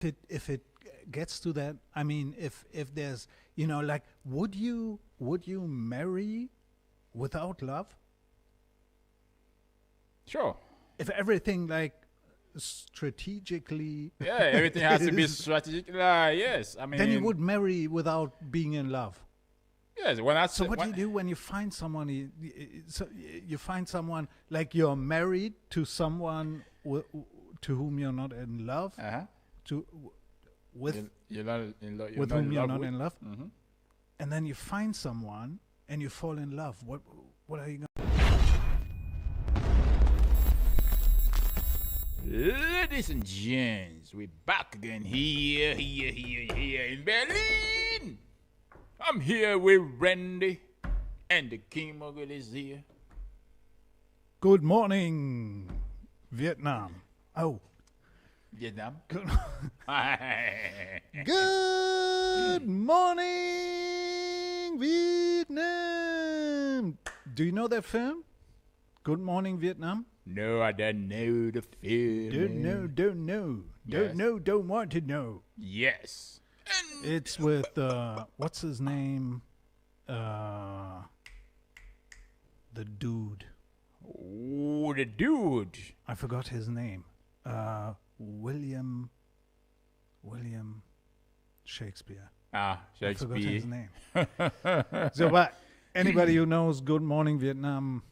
if it gets to that, I mean, if there's, like, would you marry without love? Sure. If everything like strategically, Yeah, everything has to be is- strategic. Yes, I mean. then you would marry without being in love. Yes, when I So say, what do you do when you find someone? You find someone like you're married to someone to whom you're not in love, Uh-huh. to with You're not in love. with whom you're not in love, Mm-hmm. and then you find someone and you fall in love. What are you going? Ladies and gents, we're back again here in Berlin. I'm here with Randy, and the King Mogul is here. Good morning, Vietnam. Oh, Vietnam. good, good morning, Vietnam. Do you know that film? Good Morning, Vietnam. No, I don't know the film. Don't want to know. Yes. And It's with what's his name? The dude. oh, the dude. I forgot his name. William Shakespeare. Ah, I forgot his Shakespeare. name. So, but anybody who knows Good Morning Vietnam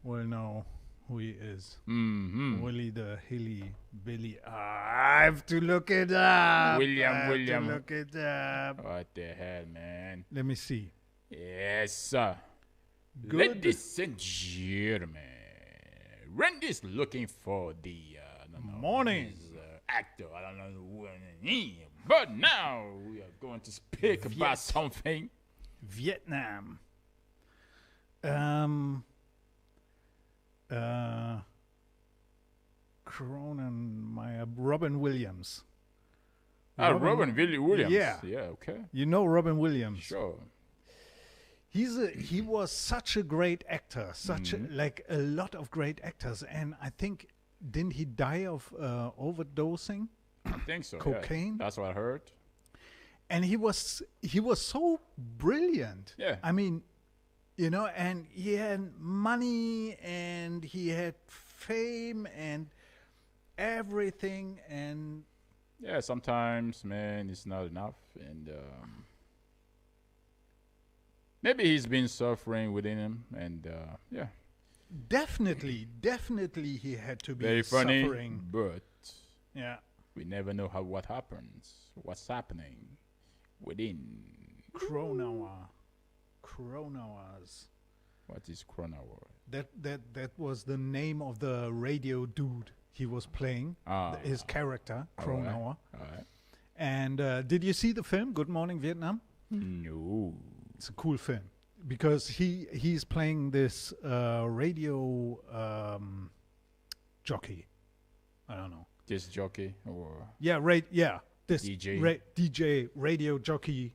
will know who he is. Mm-hmm. Willie the Hilly Billy. I have to look it up. William, I have William. to look it up. What the hell, man? Let me see. Yes, sir. Good. Ladies and gentlemen, Randy's looking for the I don't know, Morning. his, actor. I don't know who, but now we are going to speak about something. Vietnam. Cronenmeyer, Robin Williams. Robin Williams. Yeah. Okay. You know Robin Williams. Sure. He was such a great actor, like a lot of great actors, and I think didn't he die of overdosing? I think so. Cocaine? Yeah. That's what I heard. And he was so brilliant. Yeah. I mean, and he had money and he had fame and everything, and Yeah, sometimes, man, it's not enough. And maybe he's been suffering within him. And yeah, definitely he had to be very funny. suffering. But Yeah. we never know what happens, what's happening within. Cronauers. What is Chronower? That was the name of the radio dude he was playing. His character, Cronauer. All right. And did you see the film Good Morning Vietnam? No. It's a cool film because he's playing this radio jockey. I don't know. This jockey or Yeah, this DJ. DJ radio jockey,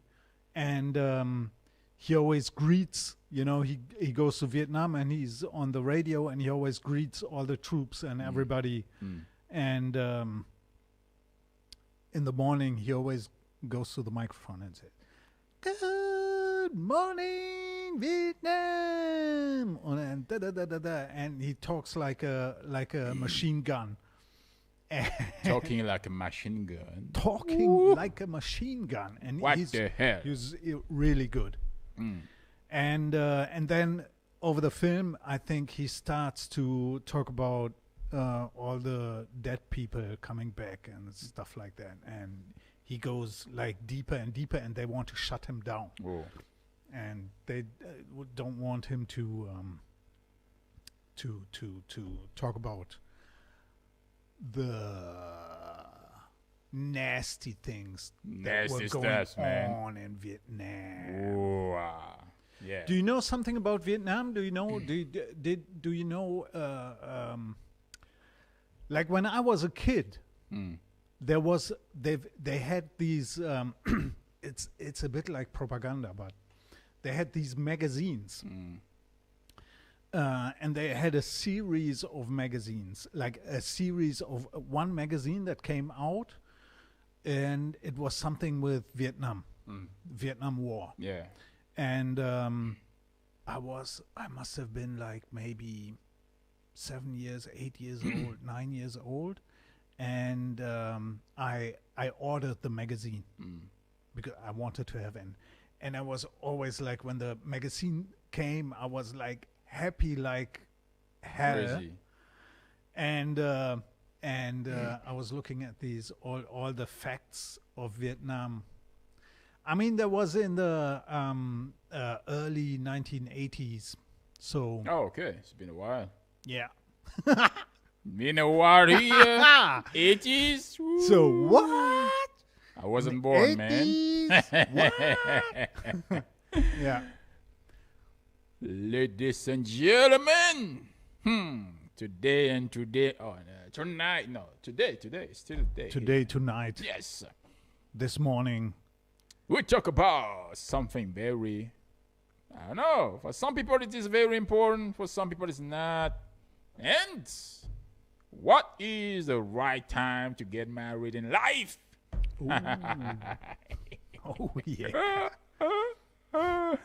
and he always greets. He goes to Vietnam and he's on the radio and he always greets all the troops and everybody. And in the morning he always goes to the microphone and says, "Good morning, Vietnam," and da da da da da, and he talks like a machine gun. talking like a machine gun. Talking like a machine gun, and What the hell? he's really good. And then over the film, I think he starts to talk about all the dead people coming back and stuff like that, and he goes like deeper and deeper, and they want to shut him down, Whoa. and they don't want him to talk about the nasty things that were Nasty going stuff, man. on in Vietnam. Whoa. Yeah. Do you know something about Vietnam? Do you know? Do you know? Like when I was a kid, they had these. It's a bit like propaganda, but they had these magazines. And they had a series of magazines, like a series of one magazine that came out and it was something with Vietnam War. Yeah. And I must have been like maybe 7 years, 8 years old, 9 years old, and I ordered the magazine because I wanted to have an, and I was always like, when the magazine came, I was like happy like hell. Crazy. And I was looking at these all the facts of Vietnam. I mean, that was in the early 1980s. So Oh, okay. It's been a while. yeah. Been a while here. 80s. Woo. So what? I wasn't born, man. 80s? What? Yeah. Ladies and gentlemen, today, tonight, no, today, still today. Today, tonight, Yes. this morning. We talk about something very, I don't know, for some people it is very important, for some people it's not. And what is the right time to get married in life? Oh, yeah. A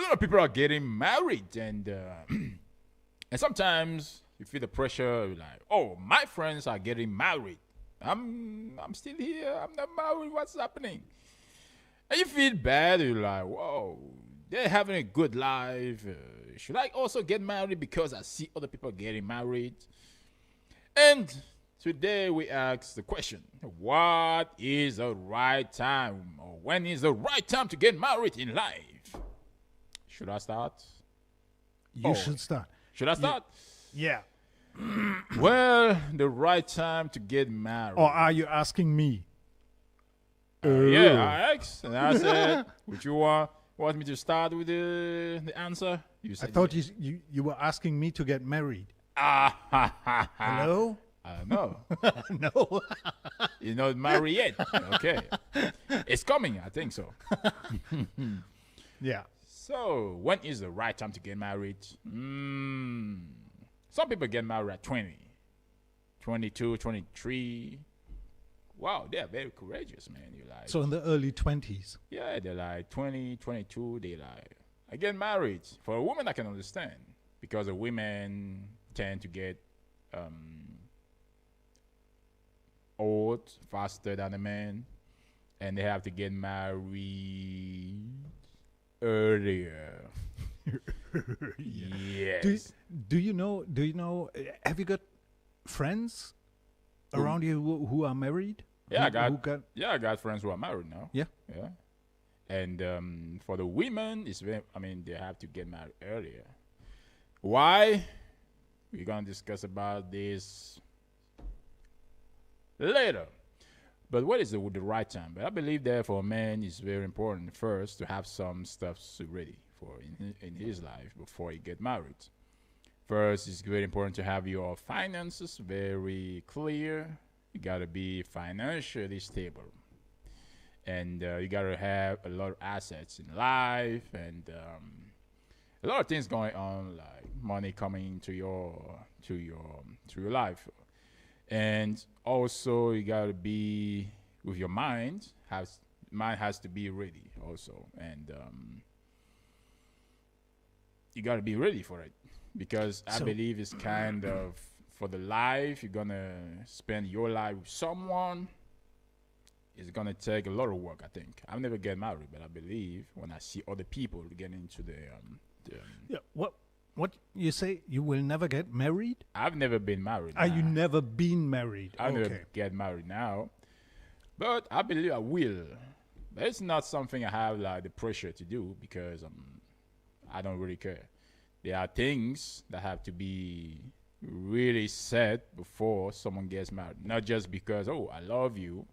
lot of people are getting married, and and sometimes you feel the pressure. You're like, oh, my friends are getting married. I'm still here. I'm not married. What's happening? And you feel bad. You're like, whoa, they're having a good life. Should I also get married because I see other people getting married? And today we ask the question: what is the right time, or when is the right time to get married in life? Should I start? You should start. Should I start? Yeah. Well, the right time to get married. Or are you asking me? Yeah, I asked, and I said, "Would you want me to start with the answer?" You I said, thought you were asking me to get married. yeah. Hello? I don't know. No. You're not married yet. Okay. It's coming, I think so. Yeah. So, when is the right time to get married? Some people get married at 20, 22, 23. Wow, they're very courageous, man. You're like, So in the early 20s. yeah, they're like 20, 22. They like, I get married. For a woman, I can understand because the women tend to get old faster than the men, and they have to get married earlier. Yes. Do you know, have you got friends around you who are married? Yeah, I Who got friends who are married now. Yeah. Yeah. And for the women, they have to get married earlier. Why? We're gonna discuss about this later. But what is the right time? But I believe that for a man, it's very important first to have some stuff ready for in his life before he get married. First, it's very important to have your finances very clear. You gotta be financially stable, and you gotta have a lot of assets in life, and a lot of things going on, like money coming into your life. And also, you gotta be with your mind. Mind has to be ready also, and you gotta be ready for it because I believe it's kind of for the life you're gonna spend your life with someone. It's gonna take a lot of work. I think I've never get married, but I believe when I see other people get into Yeah. What you say? You will never get married? I've never been married. Are you never been married? I Okay. never get married now, but I believe I will. But it's not something I have like the pressure to do because I don't really care. There are things that have to be really said before someone gets married, not just because I love you.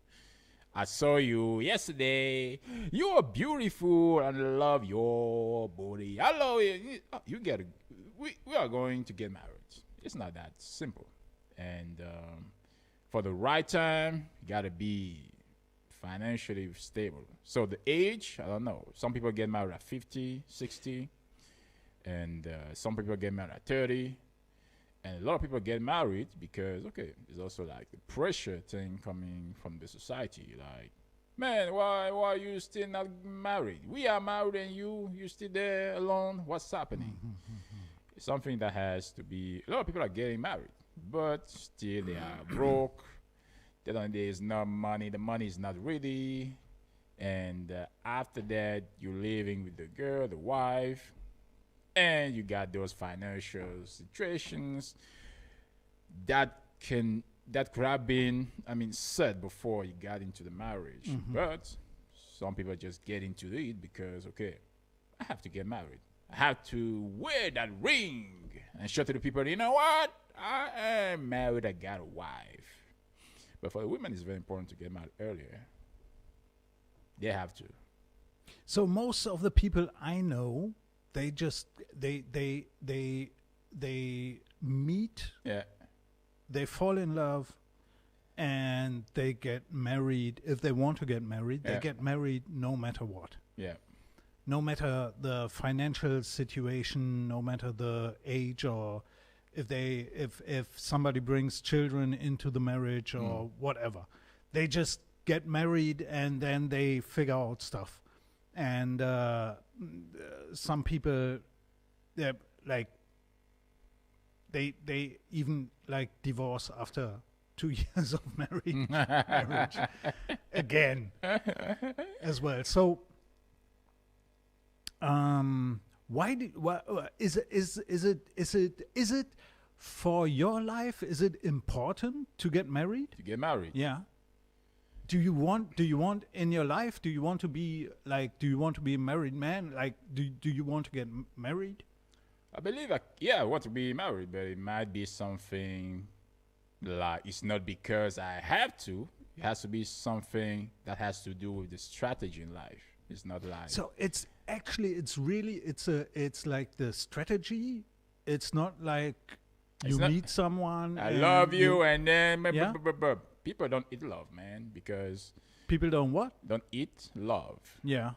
I saw you yesterday. You are beautiful and I love your body. I love you. You get it. We are going to get married. It's not that simple. And for the right time, you got to be financially stable. So the age, I don't know. Some people get married at 50, 60. And some people get married at 30. And a lot of people get married because, okay, it's also like the pressure thing coming from the society. Like, man, why are you still not married? We are married and you still there alone. What's happening? It's something that has to be. A lot of people are getting married, but still they are broke. There's no money. The money is not ready. And after that, you're living with the girl, the wife, and you got those financial situations that could have been, said before you got into the marriage. But some people just get into it because, okay, I have to get married. I have to wear that ring and show to the people, you know what? I am married. I got a wife. But for the women, it's very important to get married earlier. They have to. So most of the people I know, they just they meet, Yeah. they fall in love, and they get married. If they want to get married, they Yeah. get married no matter what. Yeah. No matter the financial situation, no matter the age, or if somebody brings children into the marriage or whatever, they just get married and then they figure out stuff. And some people, they're like, they even like divorce after 2 years of marriage again as well. So is it for your life? Is it important to get married? To get married. Yeah. Do you want in your life? Do you want to be like? Do you want to be a married man? Like, do you want to get married? I believe, I want to be married, but it might be something like it's not because I have to. It has to be something that has to do with the strategy in life. It's not like So it's like the strategy. It's not like you meet someone. I love you, and then Yeah? people don't eat love, man, because People don't what? don't eat love. Yeah.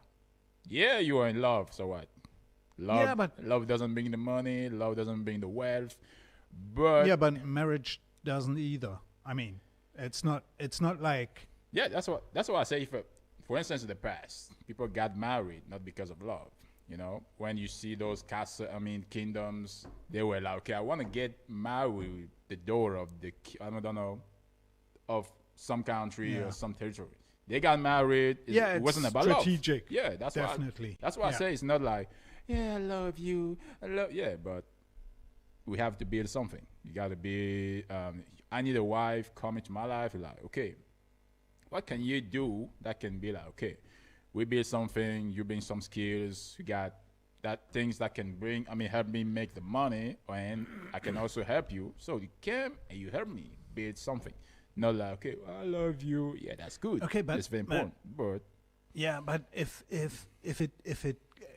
Yeah, you are in love, so what? Love, Yeah, but- love doesn't bring the money. Love doesn't bring the wealth. But Yeah, but marriage doesn't either. I mean, it's not like yeah, that's what I say. For instance, in the past, people got married not because of love. You know, when you see those kingdoms, they were like, okay, I want to get married with the daughter of I don't know, of some country Yeah. or some territory. They got married. Yeah, It wasn't it's about strategic. love. Yeah, that's Definitely. That's why I Yeah. say it's not like, yeah, I love you. Yeah, but we have to build something. You got to be, I need a wife coming to my life. Like, okay, what can you do that can be like, okay, we build something, you bring some skills, you got that things that can help me make the money, and I can also help you. So you came and you help me build something. Not like, okay, I love you. Yeah, that's good. Okay, but- it's very important. But Yeah, but if it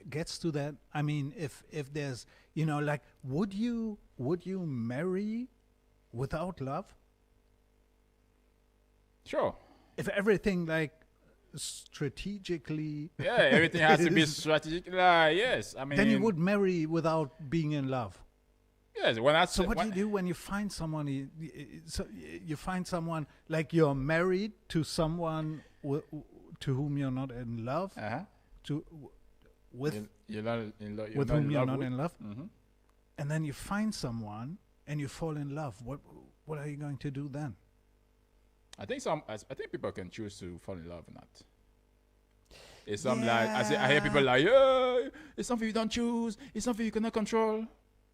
gets to that, I mean, if there's, like, would you marry without love? sure. If everything like strategically, Yeah, everything has to be is- strategic. Yes, then you would marry without being in love. Yes, when I So what do you do when you find someone? You find someone like you're married to someone to whom you're not in love, Uh-huh. with You're not in love. with whom you're not in love, Mm-hmm. and then you find someone and you fall in love. What are you going to do then? I think people can choose to fall in love or not. It's something like I hear people like, yeah, it's something you don't choose. It's something you cannot control.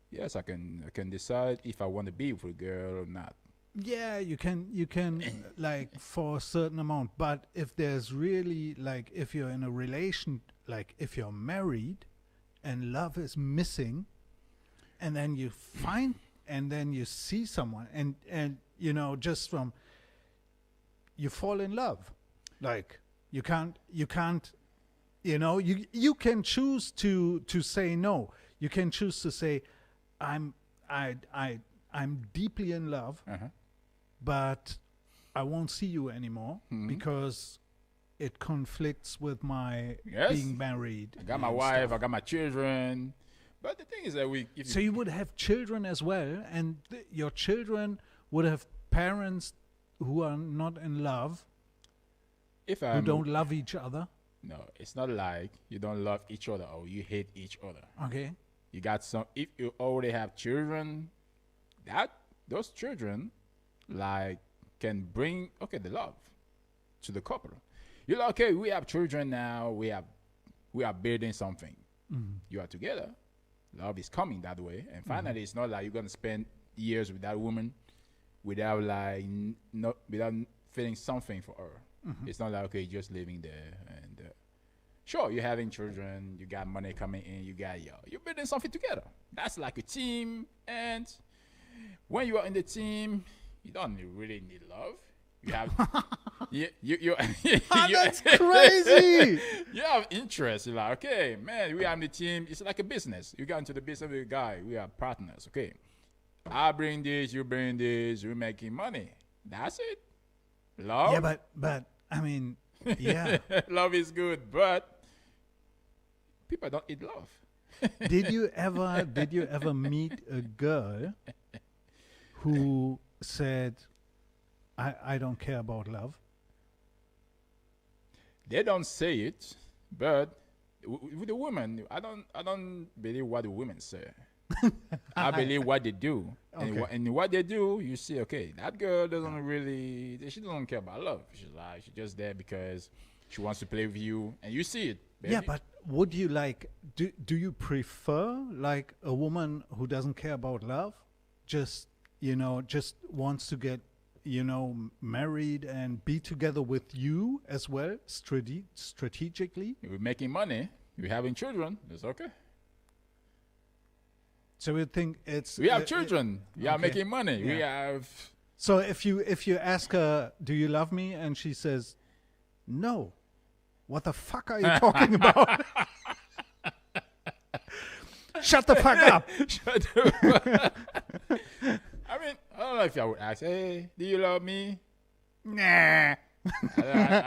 Yes, I can decide if I want to be with a girl or not. Yeah, you can like for a certain amount, but if there's really like if you're in a relation, like if you're married and love is missing, and then you find and then you see someone and just from you fall in love, like you can't you can choose to say no. You can choose to say I'm deeply in love, Uh-huh. but I won't see you anymore because it conflicts with my Yes. being married. I got my and wife. stuff. I got my children. But the thing is that we, if So you would have children as well, and your children would have parents who are not in love, if who I'm don't love each other. no, it's not like you don't love each other or you hate each other. Okay. You got some. If you already have children, that those children, like, can bring the love to the couple. You're like, okay, we have children now. We are building something. You are together. Love is coming that way, and finally, it's not like you're gonna spend years with that woman without like without feeling something for her. It's not like, okay, you're just living there and sure, you're having children, you got money coming in, you're building something together. That's like a team, and when you are in the team, you don't really need love. You have That's crazy. You have interest. You're like, okay, man, we are in the team. It's like a business. You got into the business with a guy. We are partners. Okay, I bring this, you bring this, we're making money. That's it. Love. Yeah, but I mean, yeah. Love is good, but people don't eat love. Did you ever meet a girl who said, I don't care about love? They don't say it, but with the women, I don't believe what the women say. I believe what they do. Okay. And what they do, you see, okay, that girl she doesn't care about love. She's just there because she wants to play with you, and you see it, baby. Yeah, but would you like, do you prefer like a woman who doesn't care about love? Just wants to get, married and be together with you as well, strategically? We're making money. We're having children. It's okay. So you think it's... We have children. We are okay. making money. Yeah. We have... So if you ask her, do you love me? And she says, no. What the fuck are you talking about? Shut the fuck up. Shut up. I mean, I don't know if I would ask, hey, do you love me? Nah. I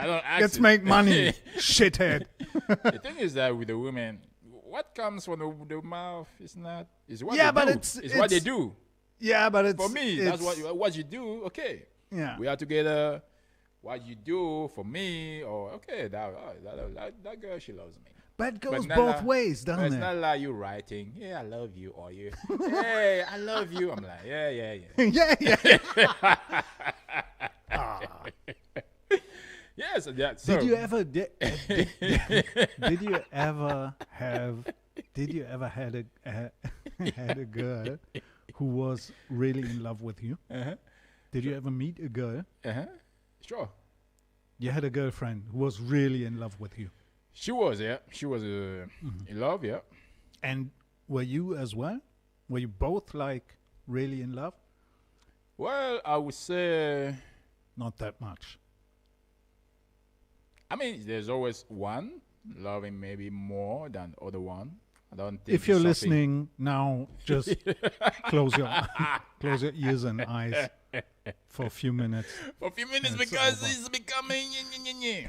don't ask Let's it. make money, shithead. The thing is that with the women, what comes from the mouth is what Yeah, they but do. it's what they do. Yeah, but it's... For me, it's, that's what you do. Okay. Yeah. We are together. What you do for me, or okay, that girl, she loves me. But it goes not both like- ways, But doesn't it's it? not like you writing, yeah, I love you, or you, hey, I love you. I'm like, yeah. Yeah. Yes, so Did you ever had a girl who was really in love with you? Uh-huh. Did you ever meet a girl? Sure. You had a girlfriend who was really in love with you. She was in love, yeah. And were you as well? Were you both like really in love? Well, I would say, Not that much. I mean, there's always one loving maybe more than other one. I don't think If you're it's something- listening now, just close your ears and eyes for a few minutes. for a few minutes It's because over. he's becoming yeah.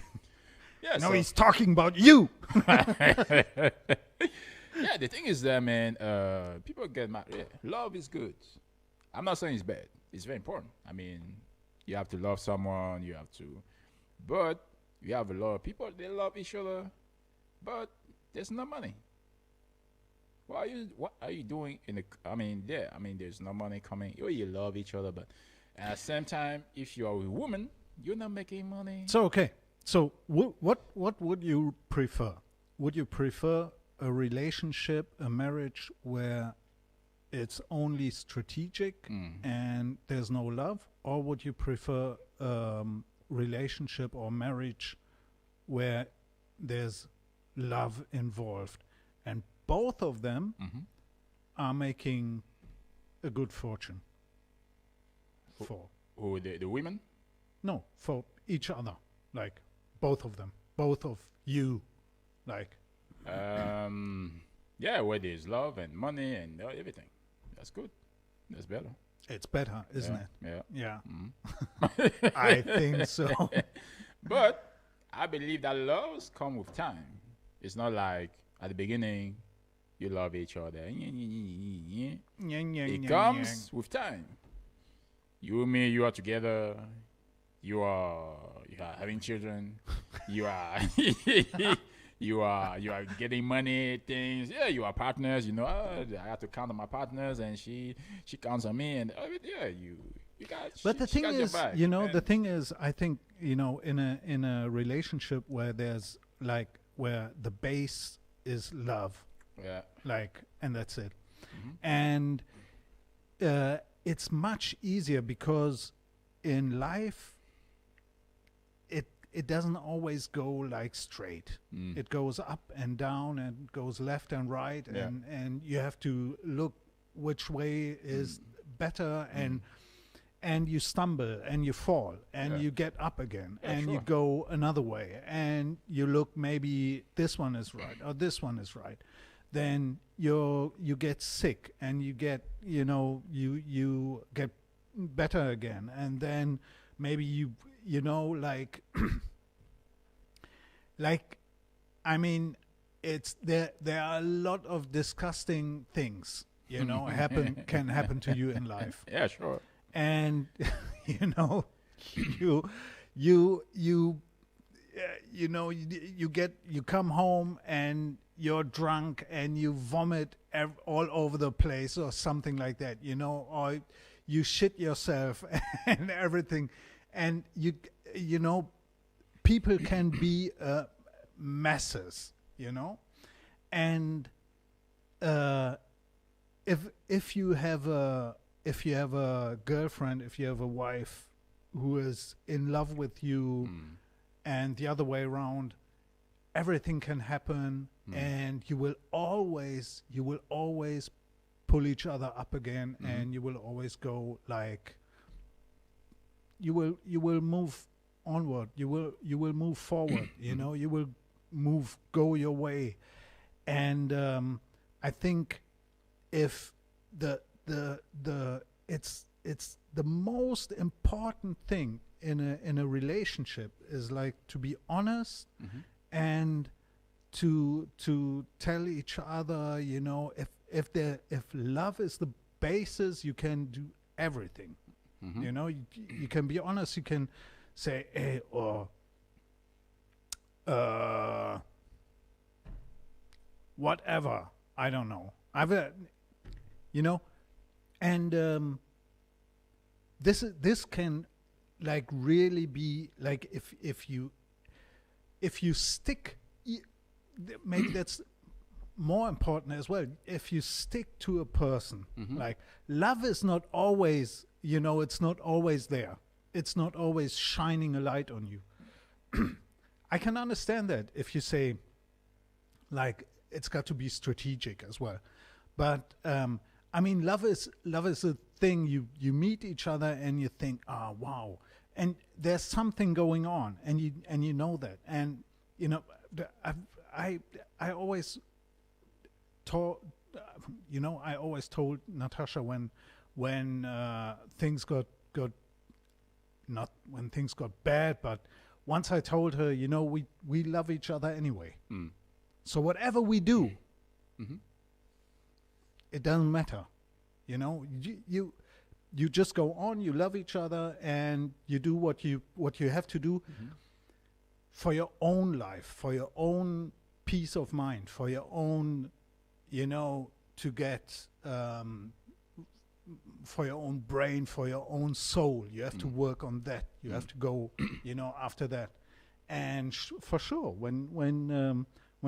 No, so- he's talking about you. Yeah, the thing is that, man, people get mad. Yeah, love is good. I'm not saying it's bad. It's very important. I mean, you have to love someone. You have to, but you have a lot of people. They love each other, but there's no money. What are you doing in the? I mean, there's no money coming. You love each other, but at the same time, if you are a woman, you're not making money. So okay. So what would you prefer? Would you prefer a relationship, a marriage where it's only strategic and there's no love, or would you prefer relationship or marriage where there's love involved, and both of them are making a good fortune for Who the women? no for each other, like both of them, both of you, like Yeah, where there's love and money and everything. That's good. That's better. it's better, isn't it? Yeah. Yeah, Mhm. I think so. But I believe that loves come with time. It's not like at the beginning You love each other. Nyang, nyang, It nyang, comes with time. You and me, you are together. You are having children. You are you are getting money, things. Yeah, you are partners. You know, I have to count on my partners, and she counts on me, and yeah, you got. But the she thing got your is, back, the and- thing is, I think, in a relationship where there's like where the base is love, yeah, like, and that's it, Mm-hmm. and it's much easier because in life, it doesn't always go like straight. Mm. It goes up and down and goes left and right, Yeah. and you have to look which way is better, and you stumble and you fall and Yeah. you get up again, Yeah, and you sure. go another way, and you look, maybe this one is right or this one is right. Then you get sick, and you get you get better again, and then maybe like like, I mean, it's there are a lot of disgusting things can happen to you in life, yeah, sure. and you you you you come home and you're drunk and you vomit all over the place or something like that, or you shit yourself and everything, and people can be messes, and if you have a girlfriend, if you have a wife who is in love with you, and the other way around, everything can happen, and you will always pull each other up again, and you will always go like, you will move onward, you will move forward, you will go your way. And I think if it's the most important thing in a relationship is like to be honest, and to tell each other, if love is the basis, you can do everything. You can be honest, you can say, hey, or whatever, I don't know, and this can like really be like, if you stick, maybe that's more important as well, if you stick to a person. Like, love is not always, it's not always there, it's not always shining a light on you. I can understand that if you say, like, it's got to be strategic as well, but I mean, love is a thing. You meet each other and you think, oh wow, and there's something going on, and you know that, and I always told I always told Natasha when things got not when things got bad, but once I told her, we love each other anyway. So whatever we do, it doesn't matter. You just go on, you love each other, and you do what you have to do for your own life, for your own peace of mind, for your own, to get for your own brain, for your own soul. You have to work on that. You have to go, after that. And for sure, when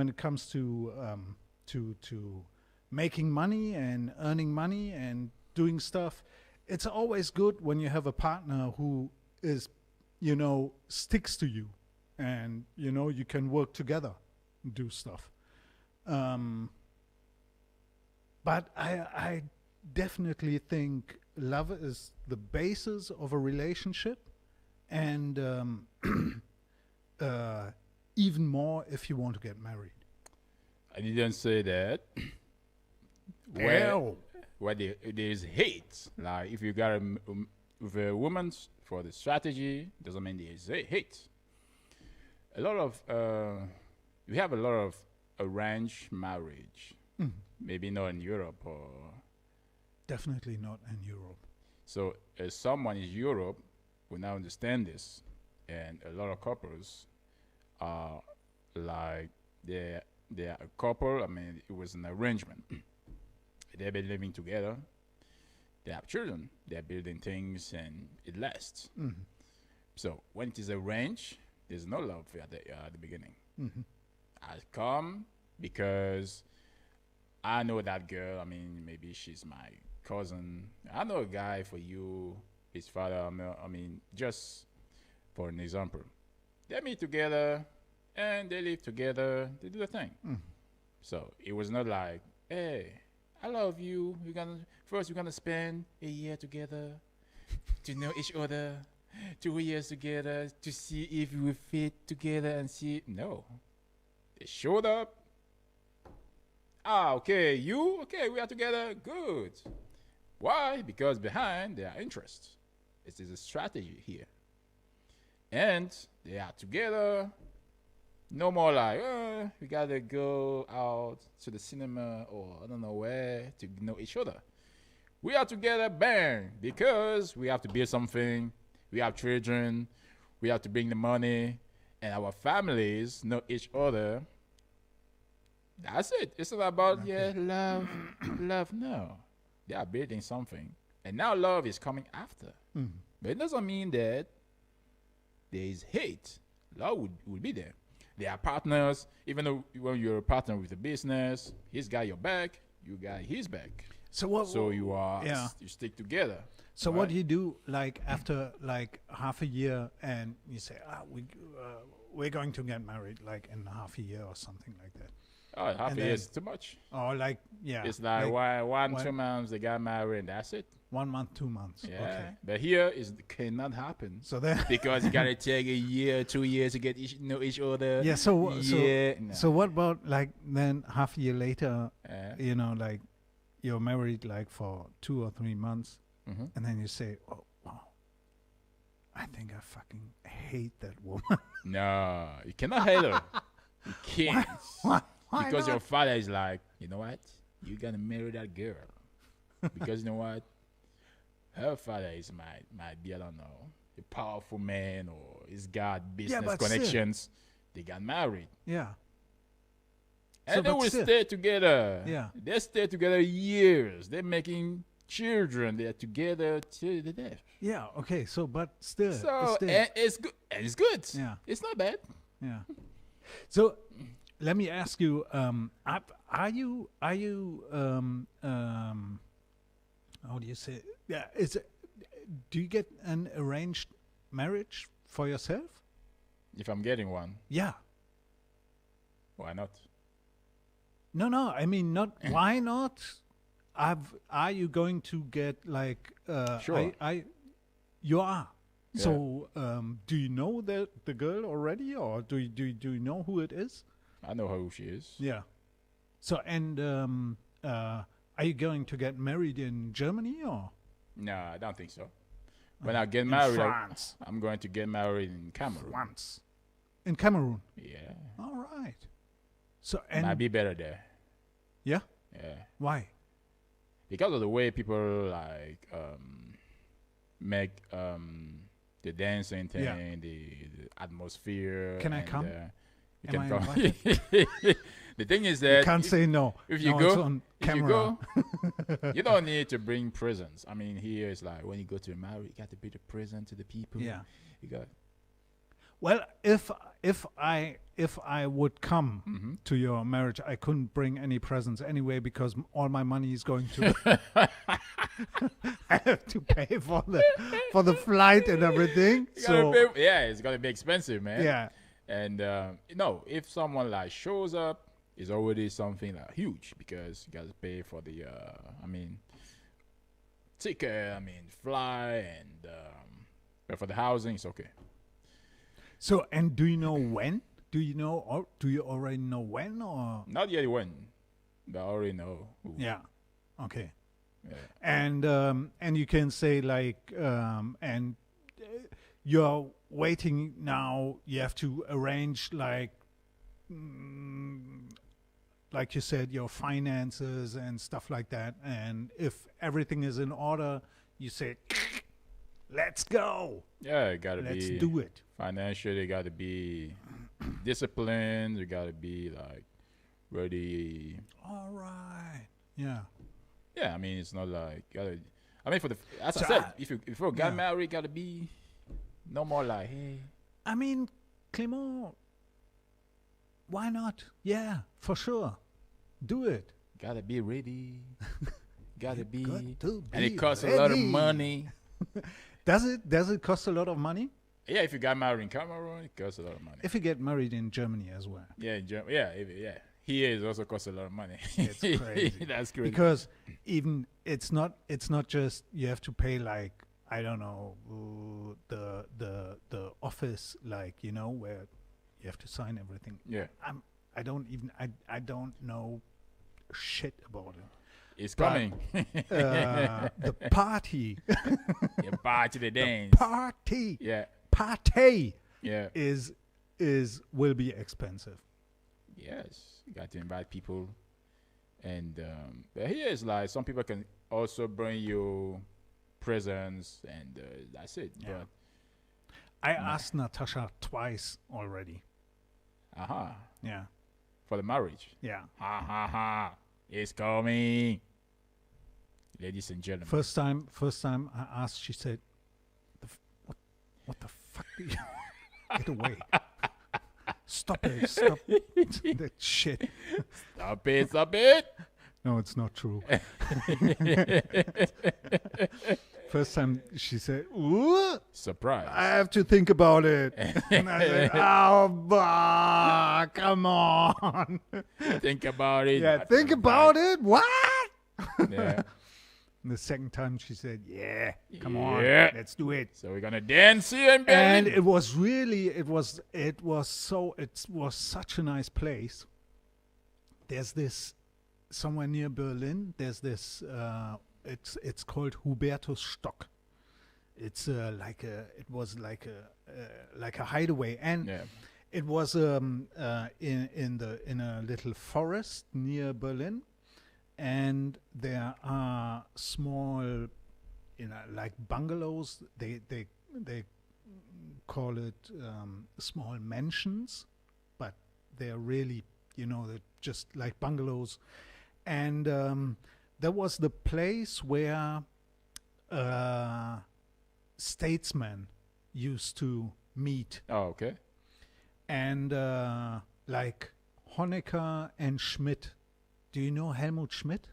it comes to making money and earning money and doing stuff, it's always good when you have a partner who is, sticks to you, and you can work together and do stuff. But I definitely think love is the basis of a relationship, and even more if you want to get married. I didn't say that. Well, Where there's hate, like if you got with a woman for the strategy, doesn't mean there's hate. A lot of we have a lot of arranged marriage. maybe not in Europe or Definitely not in Europe. so. As someone in Europe will now understand this, and a lot of couples are like they're a couple. I mean, it was an arrangement. They've been living together. They have children. They're building things, and it lasts. Mm-hmm. So when it is arranged, there's no love at the beginning. Mm-hmm. I come because I know that girl. I mean, maybe she's my cousin. I know a guy for you, his father. I mean, just for an example, they meet together and they live together. They do the thing. Mm. So it was not like, hey, I love you. We're gonna spend a year together to know each other. 2 years together to see if we fit together and see. No, they showed up. Okay, you okay? We are together. Good. Why? Because behind their interests, it is a strategy here, and they are together. No more like we gotta go out to the cinema or I don't know where to know each other. We are together, bang, because we have to build something. We have children. We have to bring the money, and our families know each other. That's it. It's not about love, love. No, they are building something, and now love is coming after. Mm. But it doesn't mean that there is hate. Love would be there. They are partners. Even though when you're a partner with a business, he's got your back, you got his back. So what? So you are you stick together. So right? what do you do like after like half a year, and you say, we're going to get married like in half a year or something like that? Oh, half And a year then- is too much. Or like It's like, one, why- 2 months they got married and that's it. 1 month, 2 months. Yeah. Okay. But here cannot happen. So then, Because you gotta take a year, 2 years to get know each other. yeah. So No. so what about like then half a year later? Yeah. You know, like you're married like for 2 or 3 months, Mhm. and then you say, oh, wow, I think I fucking hate that woman. No, you cannot hate her. You can't. Why Because your not? father is like, you know what? You gotta marry that girl. Because you know what? Her father might be, I don't know, a powerful man or he's got business but still. connections. They got married. Yeah. And So, they but will still. stay together. Yeah. They stay together years. They're making children. They're together till the death. Yeah. Okay. So, but still. So still. and it's good. And it's good. Yeah. It's not bad. Yeah. So, let me ask you: are you how do you say? Yeah. Do you get an arranged marriage for yourself? If I'm getting one, Yeah. why not? No. I mean, not. Why not? Are you going to get like? Sure. You are. Yeah. So, do you know the girl already, or do you know who it is? I know who she is. Yeah. So, and are you going to get married in Germany or No, I don't think so. When I get in married, France? I'm going to get married in Cameroon. France. In Cameroon. Yeah, All right. So, and might be better there. yeah, Yeah, why? because of the way people like make the dancing thing, Yeah. the atmosphere. Can I and, come? You Am can I come. The thing is You that can't say no. if you No, go- it's on if you camera. go, you don't need to bring presents. I mean, here it's like when you go to a marriage, you got to bring a present to the people. Yeah. You got. Well, if I would come Mhm. to your marriage, I couldn't bring any presents anyway because all my money is going to. I have to pay for the flight and everything. You So gotta pay, yeah, it's gonna be expensive, man. yeah, And if someone like shows up, it's already something like huge because you gotta pay for the ticket. I mean, fly and but for the housing, it's okay. So, and do you know when? Do you know, or do you already know when, or Not yet when, but I already know. Who. yeah, okay. Yeah. And you can say like, you're waiting now. You have to arrange like you said, your finances and stuff like that. And if everything is in order, you say, let's go. Yeah, it gotta Let's be do it. financial. They gotta be disciplined. You gotta be like ready. All right. Yeah. Yeah, I mean, it's not like gotta. I mean, as So I said, I- if you got married, gotta be no more like, hey, I mean, Clément, why not? Yeah, for sure. Do it. gotta be ready. Gotta be, Got to and it be costs a lot of ready. money. Does it cost a lot of money? Yeah, if you got married in Cameroon, it costs a lot of money. If you get married in Germany as well. Yeah, yeah. Here it also costs a lot of money. It's crazy. That's crazy. Because even it's not just you have to pay like, I don't know, the office, like, you know, where you have to sign everything. Yeah, I don't know shit about it. it's But, coming. The party Yeah, party the dance. party Yeah, yeah. is will be expensive. Yes, you got to invite people, and but here is like some people can also bring you presents, and that's it. Yeah. I asked Natasha twice already. But aha, Yeah. for the marriage. Yeah. Ha ha ha! It's coming, ladies and gentlemen. First time I asked, she said, what the fuck do you get away? Stop it, stop that shit. Stop it! Stop it! No, it's not true. First time she said, "Ooh, Surprise! I have to think about it." And I said, "Oh, come on." Think about it. Yeah, think about it. What? Yeah. And the second time she said, "Yeah, come on, Yeah. let's do it." So we're gonna dance here in Berlin. And it was really, it was such a nice place. There's this somewhere near Berlin. There's this. It's called Hubertus Stock. It's it was like a hideaway, and Yeah. it was in a little forest near Berlin, and there are small, like bungalows. They call it small mansions, but they're really, they're just like bungalows. And that was the place where statesmen used to meet, Oh, okay. and like Honecker and Schmidt. Do you know Helmut Schmidt?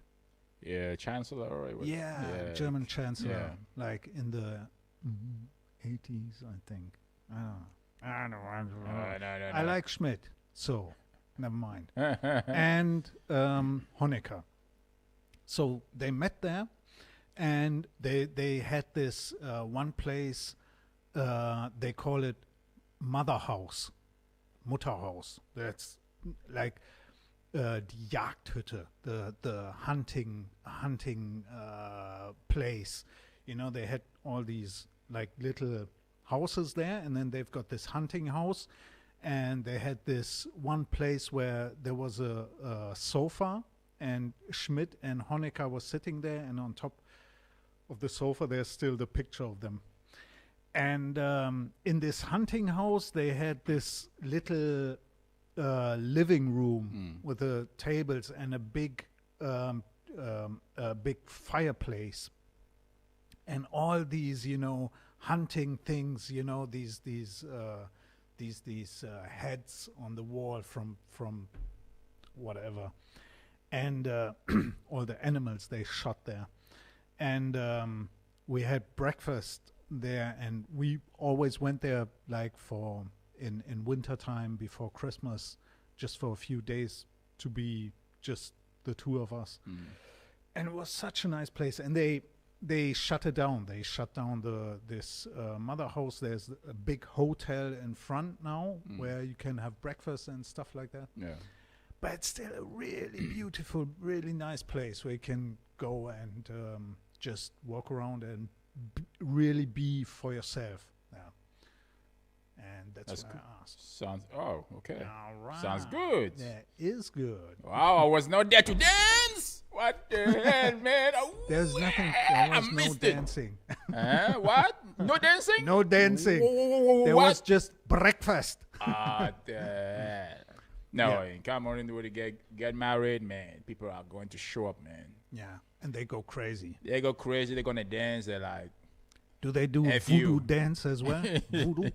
Yeah, Chancellor. Or what? Yeah, German chancellor, Yeah. like in the 80s, I think. I don't know. No. I like Schmidt, so never mind. And Honecker. So they met there, and they had this one place. They call it Mutterhaus. That's like die Jagdhütte, the hunting place. They had all these like little houses there, and then they've got this hunting house, and they had this one place where there was a sofa, and Schmidt and Honecker was sitting there, and on top of the sofa there's still the picture of them. And in this hunting house they had this little living room with the tables and a big fireplace, and all these hunting things, these heads on the wall from whatever, and all the animals they shot there. And we had breakfast there, and we always went there like for in winter time before Christmas, just for a few days, to be just the two of us. And it was such a nice place. And they shut it down. They shut down this mother house. There's a big hotel in front now where you can have breakfast and stuff like that. Yeah. But it's still a really beautiful, really nice place where you can go and just walk around and really be for yourself. Yeah. And that's why I asked. Sounds. Oh, okay. All right. Sounds good. That is good. Wow, I was not there to dance. What the hell, man? Oh, There's nothing. There I was no missed it. dancing. What? No dancing? No dancing. There What? was just breakfast. No, Yeah. in Cameroon, when they get married, man, people are going to show up, man. Yeah, and they go crazy. They go crazy. They're gonna dance. They're like, Do they do F voodoo you. dance as well? Voodoo?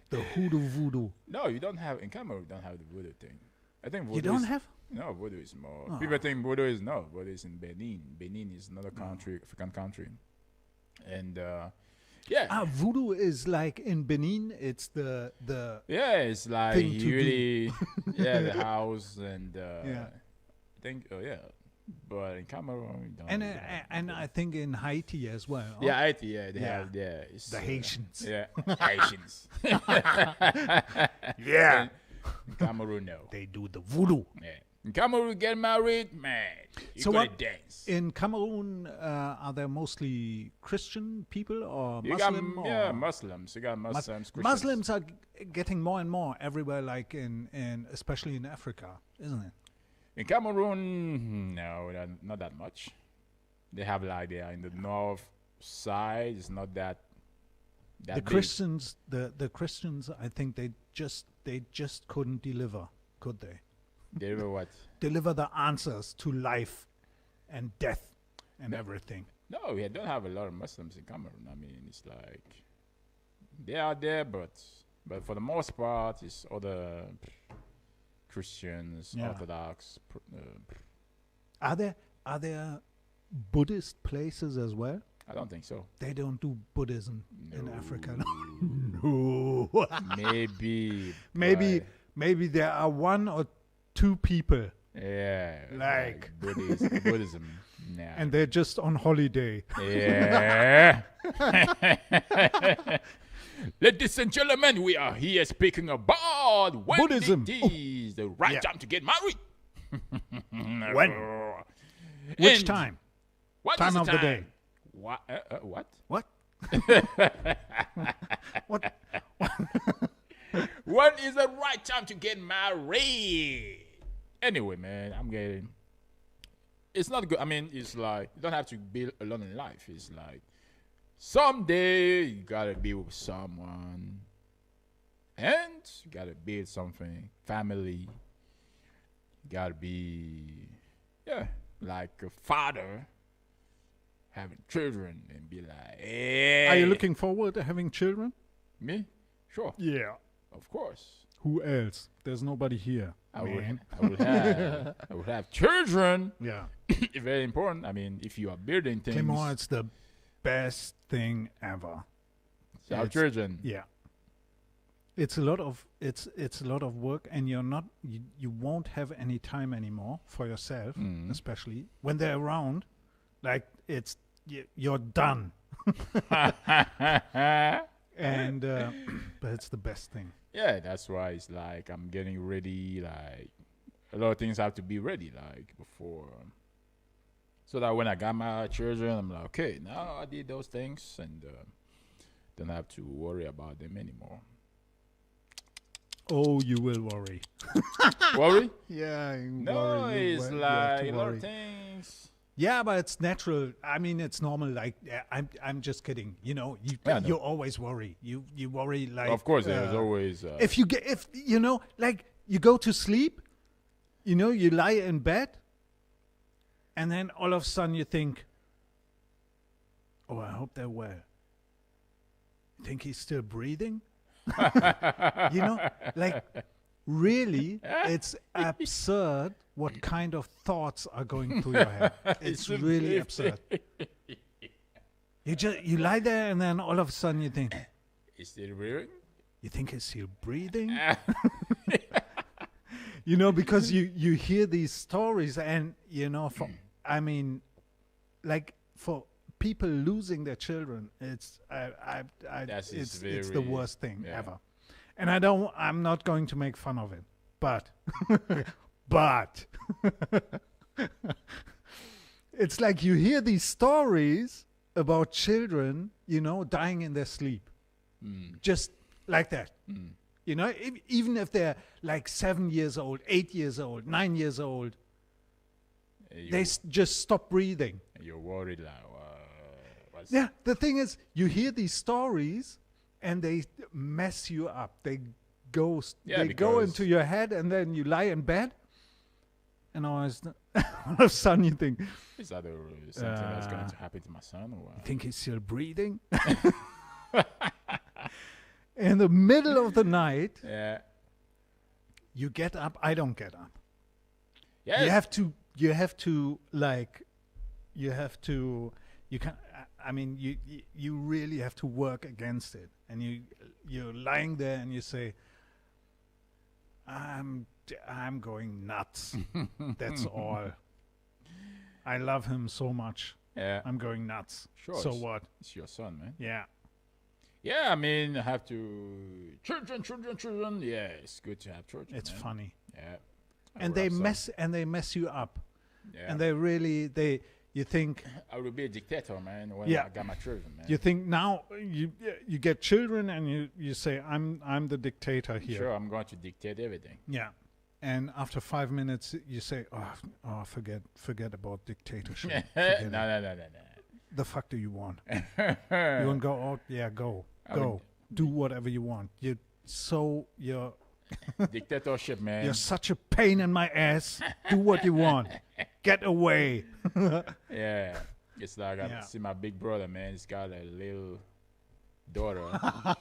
The voodoo. no, you don't have in Cameroon. You don't have the voodoo thing. I think voodoo You don't is, have? No, voodoo is more. Oh. People think voodoo is no. Voodoo is in Benin. Benin is another country, African country, and yeah. Voodoo is like in Benin. It's the Yeah, it's like thing to you really, yeah, the house and Yeah. I think, yeah, but in Cameroon, we don't. and really have and voodoo. I think in Haiti as well. Yeah, Haiti, yeah, they Yeah. have, yeah, it's, The Haitians. yeah, Haitians. Yeah. In Cameroon, no. They do the voodoo. Yeah. In Cameroon, get married, man. You So gotta what- dance. In Cameroon, are there mostly Christian people or You Muslim? got, or yeah, Muslims. You got Mus- Muslims, Christians. Muslims are getting more and more everywhere, like in especially in Africa, isn't it? In Cameroon, no, not that much. They have like they are in the north side. It's not that. The big. Christians, the Christians, I think they just couldn't deliver, could they? They were what? Deliver the answers to life and death and everything. No, we don't have a lot of Muslims in Cameroon. I mean, it's like they are there, but for the most part, it's other Christians, Yeah. Orthodox. Are there Buddhist places as well? I don't think so. They don't do Buddhism in No. Africa. No. Maybe. but- Maybe there are one or two people Yeah. Like- Buddhism. Nah. and they're just on holiday. Yeah. Ladies and gentlemen, we are here speaking about when Buddhism. it is the right Yeah. time to get married. When? Which And time? what Time is the of the day. What? What? What? What? When is the right time to get married? Anyway, man, I'm getting. It's not good. I mean, it's like you don't have to be alone in life. It's like someday you gotta be with someone, and you gotta build something, family. You gotta be, yeah, like a father having children and be like, hey. Are you looking forward to having children? Me? Sure, Yeah. of course. Who else? There's nobody here. I man. would have children. Yeah. Very important. I mean, if you are building things, Clément, it's the best thing ever. to have it's- children. Yeah. It's a lot of a lot of work, and you won't have any time anymore for yourself, Mhm. especially when they're around. Like you're done, and but it's the best thing. Yeah, that's why it's like I'm getting ready. Like a lot of things have to be ready, like before, so that when I got my children, I'm like, okay, now I did those things, and don't have to worry about them anymore. Oh, you will worry. Worry? Yeah, No, it's like a lot of things. Yeah, but it's natural. I mean, it's normal. Like I'm just kidding. You know, Yeah, no. you always worry. You worry like. Of course, there's always. If you know, like you go to sleep, you know, you lie in bed, and then all of a sudden you think, "Oh, I hope they're well." You think he's still breathing? You know, like really, it's absurd what kind of thoughts are going through your head. It's really absurd. You lie there, and then all of a sudden you think, Is still breathing? you think he's still breathing? You know, because you hear these stories, and you know, I mean, like for people losing their children, it's it's the very- worst thing yeah. ever. And I'm not going to make fun of it, but it's like you hear these stories about children, you know, dying in their sleep. Mm. Just like that. You know, even if they're like 7 years old, 8 years old, 9 years old, they just stop breathing. You're worried like, Yeah, the thing is, you hear these stories and they mess you up. They go into your head, and then you lie in bed, and all of a sudden you think, is that something that's going to happen to my son? Or what? You think he's still breathing? In the middle of the night, you get up. I don't get up. Yes. You can. I mean, you really have to work against it, and you're lying there and you say, I'm going nuts. That's all. I love him so much. Yeah. I'm going nuts. Sure. So what? It's your son, man. Yeah. Yeah, I mean, I have to children. Yeah, it's good to have children. It's funny. Yeah. And they mess you up. Yeah. And you think I will be a dictator, man, when I got my children, man. You think now you get children and you say I'm the dictator here. Sure, I'm going to dictate everything. Yeah. And after 5 minutes you say, oh forget about dictatorship. No. The fuck do you want? You want to go out? Yeah, go. Do whatever you want. You're dictatorship, man. You're such a pain in my ass. Do what you want. Get away. Yeah. It's like I see my big brother, man. He's got a little daughter.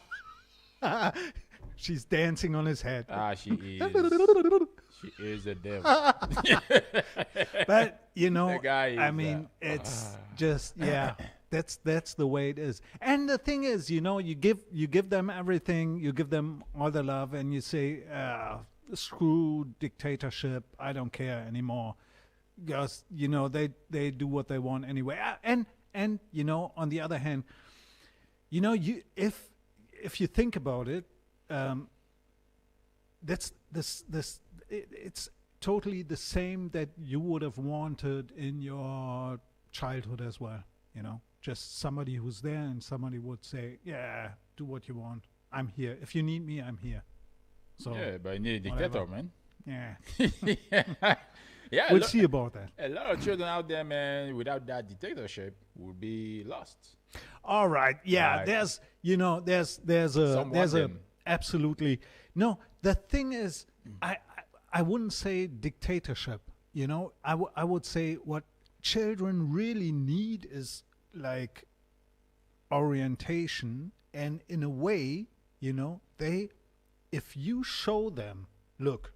She's dancing on his head. She is. She is a devil. But it's just that's the way it is. And the thing is, you give them everything, you give them all the love, and you say, screw dictatorship, I don't care anymore. Because they do what they want anyway. And on the other hand, if you think about it, that's it's totally the same that you would have wanted in your childhood as well. Just somebody who's there, and somebody would say, yeah, do what you want. I'm here. If you need me, I'm here. So yeah, but you need a dictator, man. Yeah. Yeah, we'll see about that. A lot of children out there, man, without that dictatorship, would be lost. All right. Yeah. Like, there's a absolutely no. The thing is, I wouldn't say dictatorship. I would say what children really need is like orientation, and in a way, if you show them, look,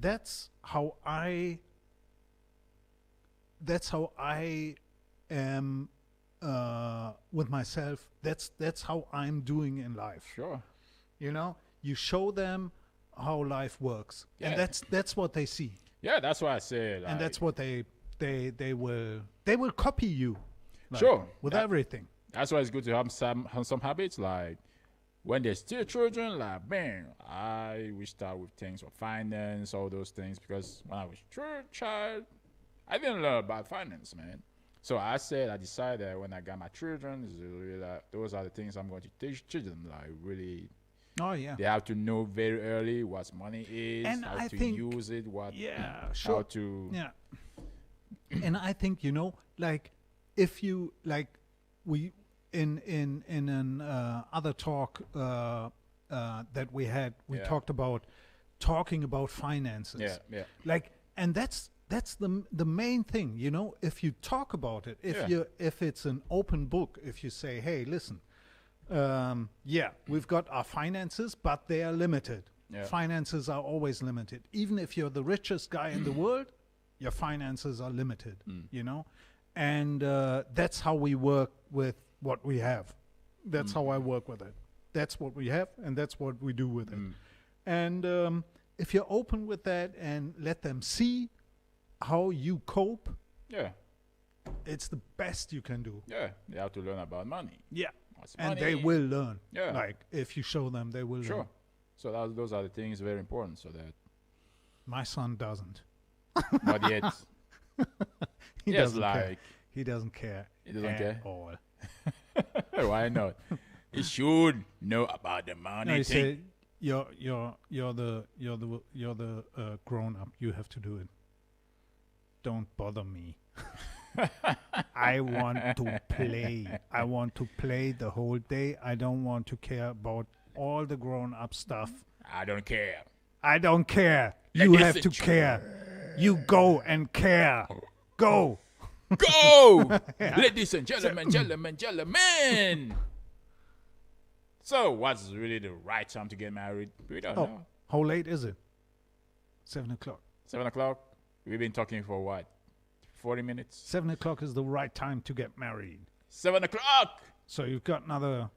that's how I am with myself. That's how I'm doing in life. Sure. You show them how life works, and that's what they see. Yeah, that's why I say. Like, and that's what they will copy you. Like, sure. With everything. That's why it's good to have some habits, like when they're still children, like, man, we start with things of finance, all those things, because when I was a child, I didn't learn about finance, man. So I decided when I got my children, those are the things I'm going to teach them, like really. Oh, yeah. They have to know very early what money is, and how to use it, how to. Yeah. And I think, like, if you, like, we, in an other talk that we had, we talked about talking about finances. Yeah. Like, and that's the main thing, if you talk about it, if it's an open book, if you say, hey, listen, we've got our finances, but they are limited. Yeah. Finances are always limited. Even if you're the richest guy in the world, your finances are limited, and that's how we work with what we have. That's how I work with it. That's what we have, and that's what we do with it. And if you're open with that and let them see how you cope, it's the best you can do. Yeah, they have to learn about money. Yeah, and money? they will learn. Yeah, like if you show them, they will learn. Sure. So those are the things very important. So that my son doesn't. But yet, he doesn't care. He doesn't care. He doesn't care at all. Why not? You should know about the money No, he thing. said, you're the grown up. You have to do it. Don't bother me. I want to play. I want to play the whole day. I don't want to care about all the grown up stuff. I don't care. I don't care. You Ladies have and to care. You go and care. Go. Go! Ladies and gentlemen. So, what's really the right time to get married? We don't know. How late is it? 7 o'clock. 7 o'clock? We've been talking for what? 40 minutes? 7 o'clock is the right time to get married. 7 o'clock! So you've got another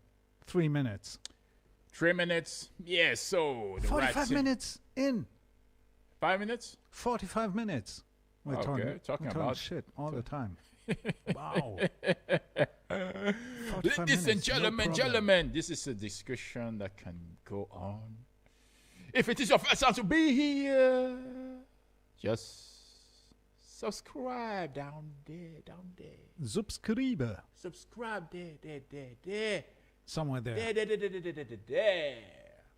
3 minutes. 3 minutes? Yes, so... The 45 minutes in. 5 minutes? 45 minutes. We're Okay, talking about shit all the time. Wow. 45 Ladies and minutes, no problem. gentlemen, this is a discussion that can go on. If it is your first time to be here, just subscribe down there. Subscribe. Subscribe there. Somewhere there. There.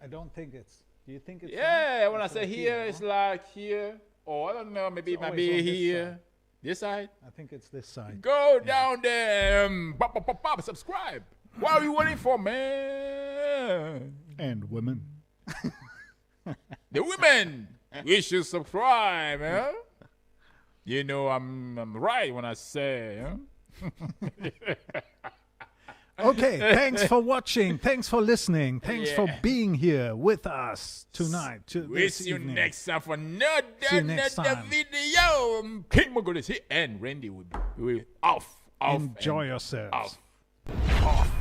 I don't think it's. Do you think it's? Yeah, when I It's say like here, huh? it's like here. Or I don't know, maybe it It's might always be on this here. side. This side? I think it's this side. Go down there. Subscribe. What are you waiting for, man? And women. The women, we should subscribe, huh? You know I'm right when I say, huh? Okay, thanks for watching. Thanks for listening. Thanks for Yeah. being here with us tonight. We'll see you next time for another See you next time. video. King Mogul is here and Randy will be off. Enjoy yourselves. Off.